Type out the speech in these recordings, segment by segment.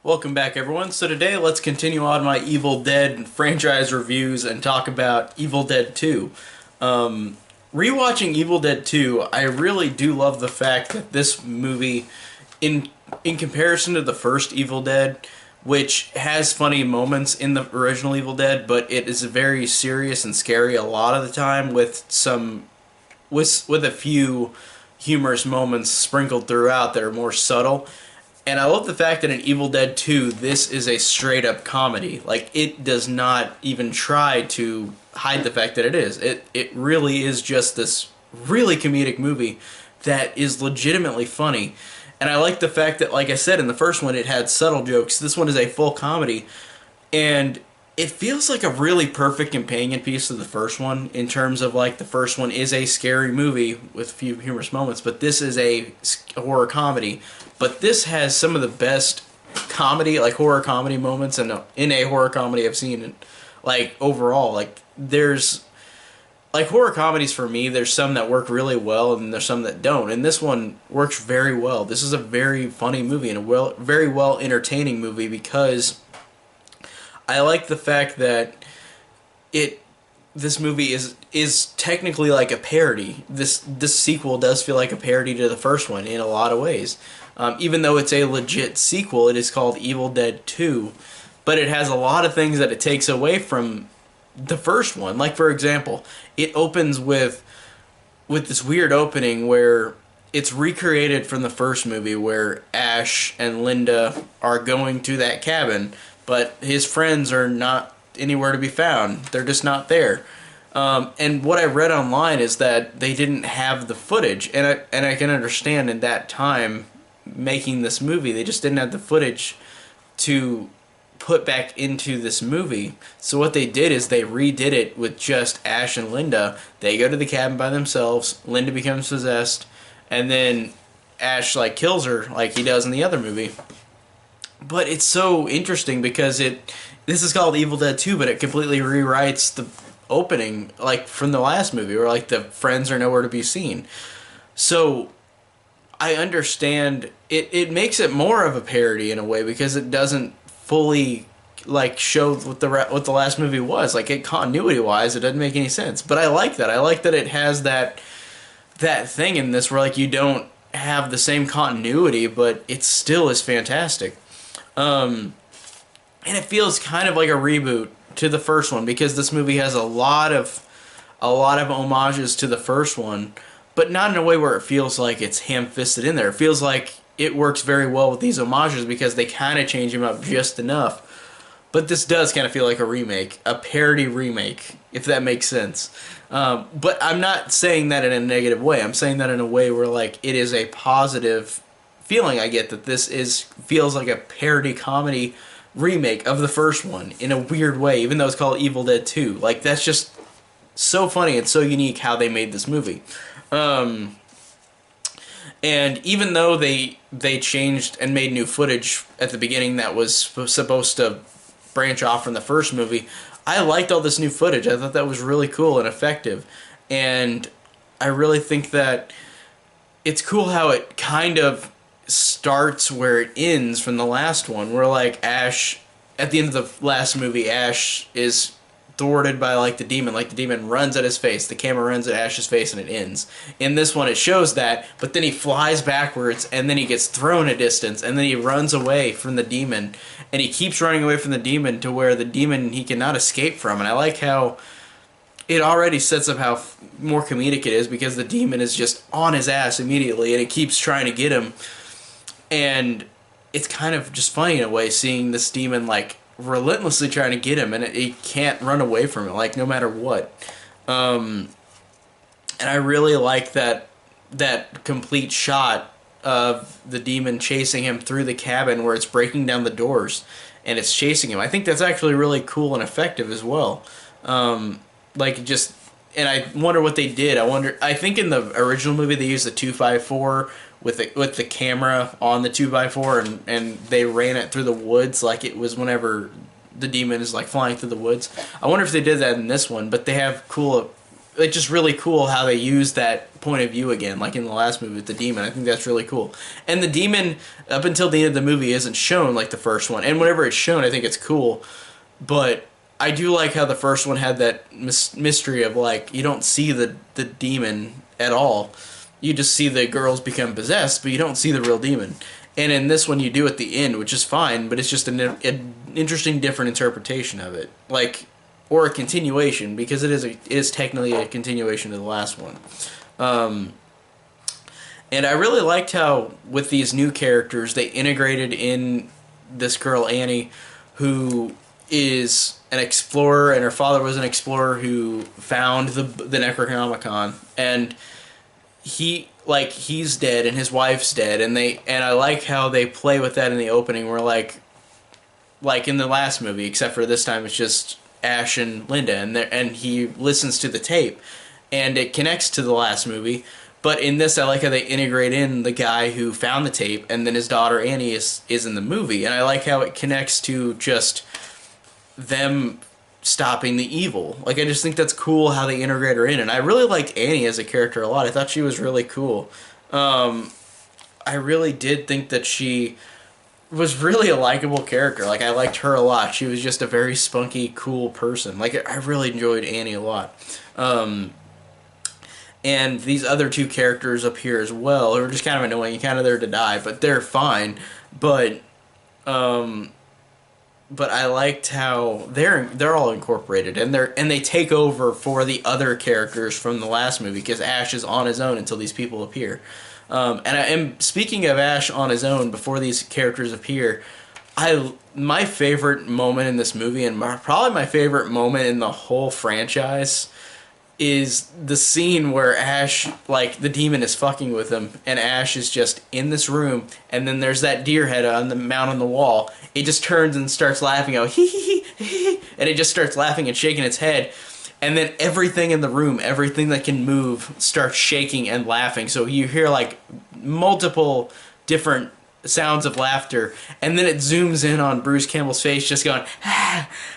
Welcome back, everyone. So today, let's continue on my Evil Dead franchise reviews and talk about Evil Dead 2. Rewatching Evil Dead 2, I really do love the fact that this movie, in comparison to the first Evil Dead, which has funny moments in the original Evil Dead, but it is very serious and scary a lot of the time with a few humorous moments sprinkled throughout that are more subtle. And I love the fact that in Evil Dead 2, this is a straight-up comedy. Like, it does not even try to hide the fact that it is. It really is just this really comedic movie that is legitimately funny. And I like the fact that, like I said, in the first one, it had subtle jokes. This one is a full comedy. And it feels like a really perfect companion piece to the first one in terms of, like, the first one is a scary movie with a few humorous moments, but this is a horror comedy. But this has some of the best comedy, like horror comedy moments in a horror comedy I've seen, like, overall. Like, there's, like, horror comedies for me, there's some that work really well and there's some that don't. And this one works very well. This is a very funny movie and a very well entertaining movie because I like the fact that this movie is technically like a parody. This sequel does feel like a parody to the first one in a lot of ways. Even though it's a legit sequel, it is called Evil Dead 2, but it has a lot of things that it takes away from the first one. Like, for example, it opens with this weird opening where it's recreated from the first movie where Ash and Linda are going to that cabin, but his friends are not anywhere to be found. They're just not there. And what I read online is that they didn't have the footage, and I can understand in that time making this movie, they just didn't have the footage to put back into this movie. So what they did is they redid it with just Ash and Linda. They go to the cabin by themselves, Linda becomes possessed, and then Ash, like, kills her like he does in the other movie. But it's so interesting because this is called Evil Dead 2, but it completely rewrites the opening, like, from the last movie, where, like, the friends are nowhere to be seen. So I understand it makes it more of a parody in a way because it doesn't fully, like, show what the last movie was. Like, continuity wise, it doesn't make any sense. But I like that. I like that it has that thing in this where, like, you don't have the same continuity, but it still is fantastic. And it feels kind of like a reboot to the first one because this movie has a lot of homages to the first one, but not in a way where it feels like it's ham-fisted in there. It feels like it works very well with these homages because they kind of change them up just enough. But this does kind of feel like a remake, a parody remake, if that makes sense. But I'm not saying that in a negative way. I'm saying that in a way where, like, it is a positive feeling I get that this feels like a parody comedy remake of the first one in a weird way, even though it's called Evil Dead 2. Like, that's just so funny and so unique how they made this movie. And even though they changed and made new footage at the beginning that was supposed to branch off from the first movie, I liked all this new footage. I thought that was really cool and effective. And I really think that it's cool how it kind of starts where it ends from the last one, where, like, Ash, at the end of the last movie, Ash is thwarted by, like, the demon runs at his face, the camera runs at Ash's face, and it ends. In this one, it shows that, but then he flies backwards, and then he gets thrown a distance, and then he runs away from the demon, and he keeps running away from the demon to where the demon he cannot escape from. And I like how it already sets up how more comedic it is because the demon is just on his ass immediately, and it keeps trying to get him. And it's kind of just funny in a way, seeing this demon, like, relentlessly trying to get him, and it can't run away from it, like, no matter what. And I really like that complete shot of the demon chasing him through the cabin where it's breaking down the doors and it's chasing him. I think that's actually really cool and effective as well. Like, just, and I wonder what they did. I think in the original movie they used the 2x4 with the camera on the 2x4, and they ran it through the woods like it was whenever the demon is, like, flying through the woods. I wonder if they did that in this one, but they have cool it's just really cool how they use that point of view again, like in the last movie with the demon. I think that's really cool. And the demon, up until the end of the movie, isn't shown like the first one. And whenever it's shown, I think it's cool. But I do like how the first one had that mystery of like you don't see the demon at all. You just see the girls become possessed, but you don't see the real demon. And in this one, you do at the end, which is fine, but it's just an interesting, different interpretation of it, like, or a continuation, because it is technically a continuation of the last one. And I really liked how with these new characters they integrated in this girl Annie, who is an explorer, and her father was an explorer who found the Necronomicon, and he's dead and his wife's dead, and I like how they play with that in the opening, where like in the last movie, except for this time it's just Ash and Linda, and he listens to the tape and it connects to the last movie. But in this, I like how they integrate in the guy who found the tape, and then his daughter Annie is in the movie, and I like how it connects to just them stopping the evil. Like, I just think that's cool how they integrate her in, and I really liked Annie as a character a lot. I thought she was really cool. I really did think that she was really a likable character. Like, I liked her a lot. She was just a very spunky, cool person. Like, I really enjoyed Annie a lot. And these other two characters up here as well are just kind of annoying and kind of there to die, but they're fine. But I liked how they're all incorporated, and they take over for the other characters from the last movie, because Ash is on his own until these people appear. And speaking of Ash on his own before these characters appear, my favorite moment in this movie, and probably my favorite moment in the whole franchise, is the scene where Ash, like, the demon is fucking with him, and Ash is just in this room, and then there's that deer head on the mount on the wall. It just turns and starts laughing, and it just starts laughing and shaking its head, and then everything in the room, everything that can move, starts shaking and laughing. So you hear, like, multiple different sounds of laughter, and then it zooms in on Bruce Campbell's face just going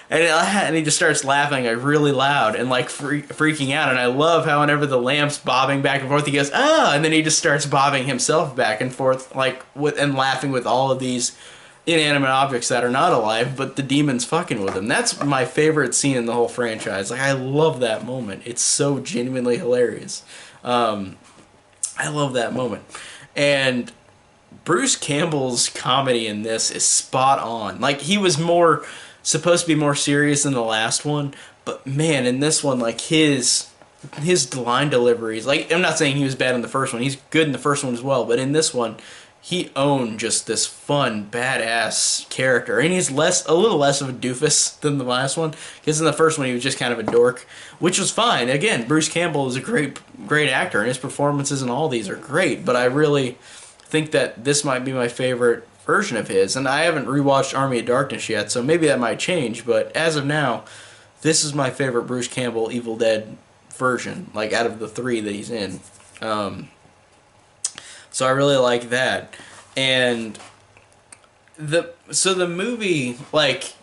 and he just starts laughing like really loud and like freaking out. And I love how whenever the lamp's bobbing back and forth, he goes and then he just starts bobbing himself back and forth, like, and laughing with all of these inanimate objects that are not alive, but the demon's fucking with him. That's my favorite scene in the whole franchise. Like, I love that moment. It's so genuinely hilarious. I love that moment. And Bruce Campbell's comedy in this is spot on. Like, he was supposed to be more serious in the last one, but man, in this one, like, his line deliveries, like, I'm not saying he was bad in the first one, he's good in the first one as well, but in this one, he owned just this fun, badass character, and he's a little less of a doofus than the last one, because in the first one he was just kind of a dork, which was fine. Again, Bruce Campbell is a great actor, and his performances in all these are great, but I really think that this might be my favorite version of his, and I haven't rewatched Army of Darkness yet, so maybe that might change, but as of now, this is my favorite Bruce Campbell Evil Dead version, like, out of the three that he's in. So I really like that. And the movie, like,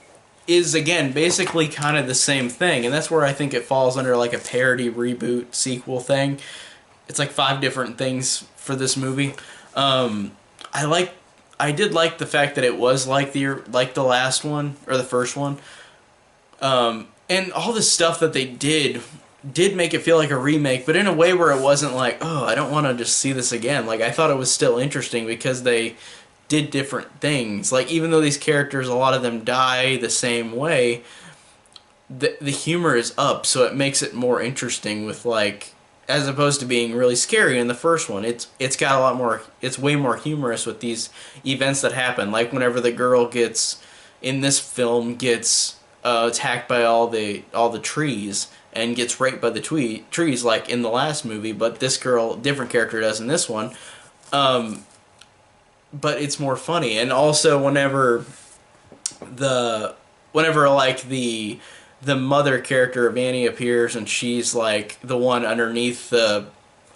is, again, basically kind of the same thing, and that's where I think it falls under, like, a parody reboot sequel thing. It's like 5 different things for this movie. I did like the fact that it was like the last one, or the first one. And all the stuff that they did make it feel like a remake, but in a way where it wasn't like, oh, I don't want to just see this again. Like, I thought it was still interesting because they did different things. Like, even though these characters, a lot of them die the same way, the humor is up, so it makes it more interesting with, like, as opposed to being really scary in the first one. It's got a lot more, it's way more humorous with these events that happen. Like whenever the girl in this film gets attacked by all the trees and gets raped by the trees, like in the last movie, but this girl, different character, does in this one. But it's more funny. And also whenever like the mother character of Annie appears, and she's like the one underneath the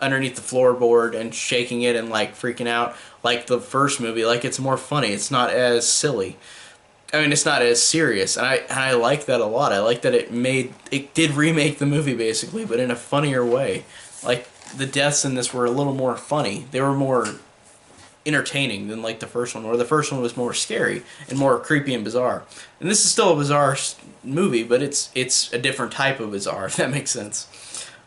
floorboard and shaking it and like freaking out like the first movie, like, it's more funny. It's not as silly. I mean, it's not as serious, and I like that a lot. I like that it did remake the movie basically, but in a funnier way. Like the deaths in this were a little more funny. They were more entertaining than like the first one, where the first one was more scary and more creepy and bizarre. And this is still a bizarre movie, but it's a different type of bizarre, if that makes sense.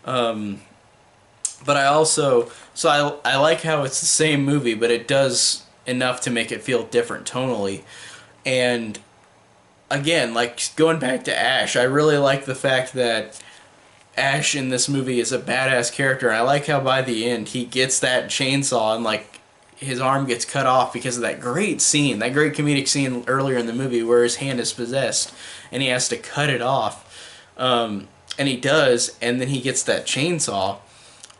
But I also I like how it's the same movie, but it does enough to make it feel different tonally. And again, like going back to Ash, I really like the fact that Ash in this movie is a badass character. And I like how by the end he gets that chainsaw and like his arm gets cut off because of that great scene, that great comedic scene earlier in the movie where his hand is possessed and he has to cut it off. And he does, and then he gets that chainsaw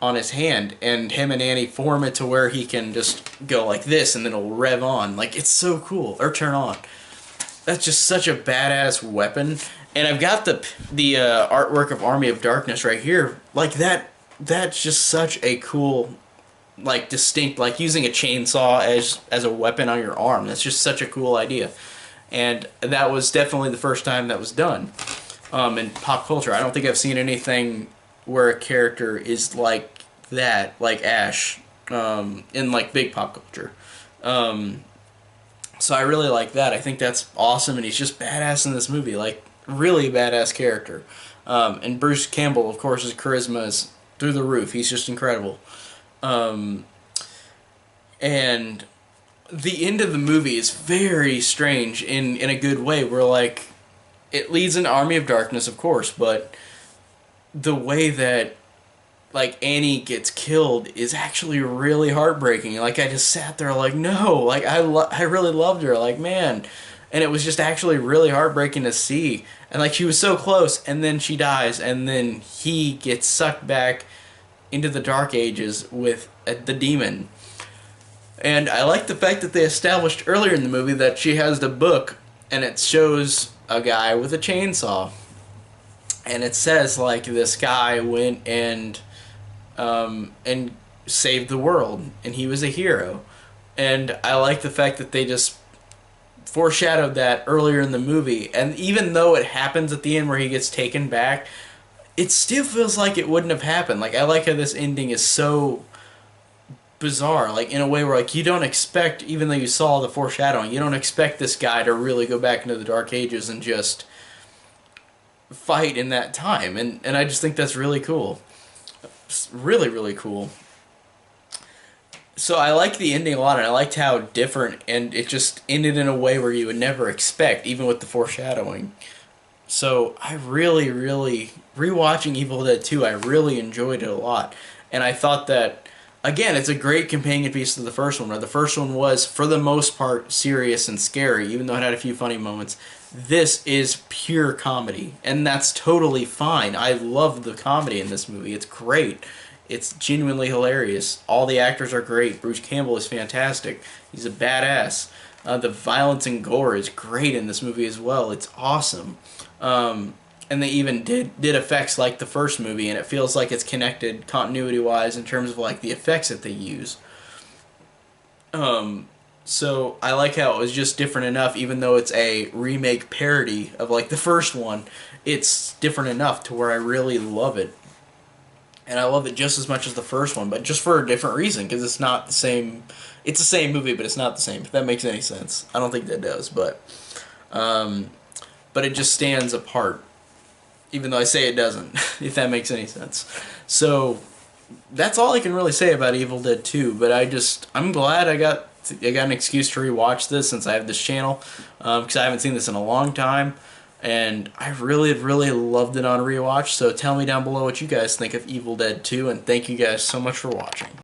on his hand, and him and Annie form it to where he can just go like this and then it'll rev on. Like, it's so cool. Or turn on. That's just such a badass weapon. And I've got the artwork of Army of Darkness right here. Like, that's just such a cool, like, distinct, like, using a chainsaw as a weapon on your arm. That's just such a cool idea. And that was definitely the first time that was done in pop culture. I don't think I've seen anything where a character is like that, like Ash, in like big pop culture. So I really like that. I think that's awesome, and he's just badass in this movie, like really badass character. And Bruce Campbell, of course, his charisma is through the roof. He's just incredible. And the end of the movie is very strange in a good way, where like it leads into Army of Darkness, of course, but the way that like Annie gets killed is actually really heartbreaking. Like, I just sat there like, no, like I really loved her, like, man. And it was just actually really heartbreaking to see. And like, she was so close, and then she dies, and then he gets sucked back into the Dark Ages with the demon. And I like the fact that they established earlier in the movie that she has the book, and it shows a guy with a chainsaw. And it says, like, this guy went and saved the world, and he was a hero. And I like the fact that they just foreshadowed that earlier in the movie. And even though it happens at the end where he gets taken back, it still feels like it wouldn't have happened. Like, I like how this ending is so bizarre, like, in a way where, like, you don't expect, even though you saw the foreshadowing, you don't expect this guy to really go back into the Dark Ages and just fight in that time, and I just think that's really cool. It's really, really cool. So I liked the ending a lot, and I liked how different, and it just ended in a way where you would never expect, even with the foreshadowing. So I really, really, rewatching Evil Dead 2, I really enjoyed it a lot. And I thought that, again, it's a great companion piece to the first one, where the first one was, for the most part, serious and scary, even though it had a few funny moments. This is pure comedy, and that's totally fine. I love the comedy in this movie. It's great. It's genuinely hilarious. All the actors are great. Bruce Campbell is fantastic. He's a badass. The violence and gore is great in this movie as well. It's awesome. And they even did effects like the first movie, and it feels like it's connected continuity-wise in terms of like the effects that they use. So I like how it was just different enough, even though it's a remake parody of like the first one, it's different enough to where I really love it. And I love it just as much as the first one, but just for a different reason, because it's not the same. It's the same movie, but it's not the same, if that makes any sense. I don't think that does, but it just stands apart, even though I say it doesn't, if that makes any sense. So that's all I can really say about Evil Dead 2, but I'm glad I got an excuse to rewatch this since I have this channel, because I haven't seen this in a long time, and I really, really loved it on rewatch. So tell me down below what you guys think of Evil Dead 2, and thank you guys so much for watching.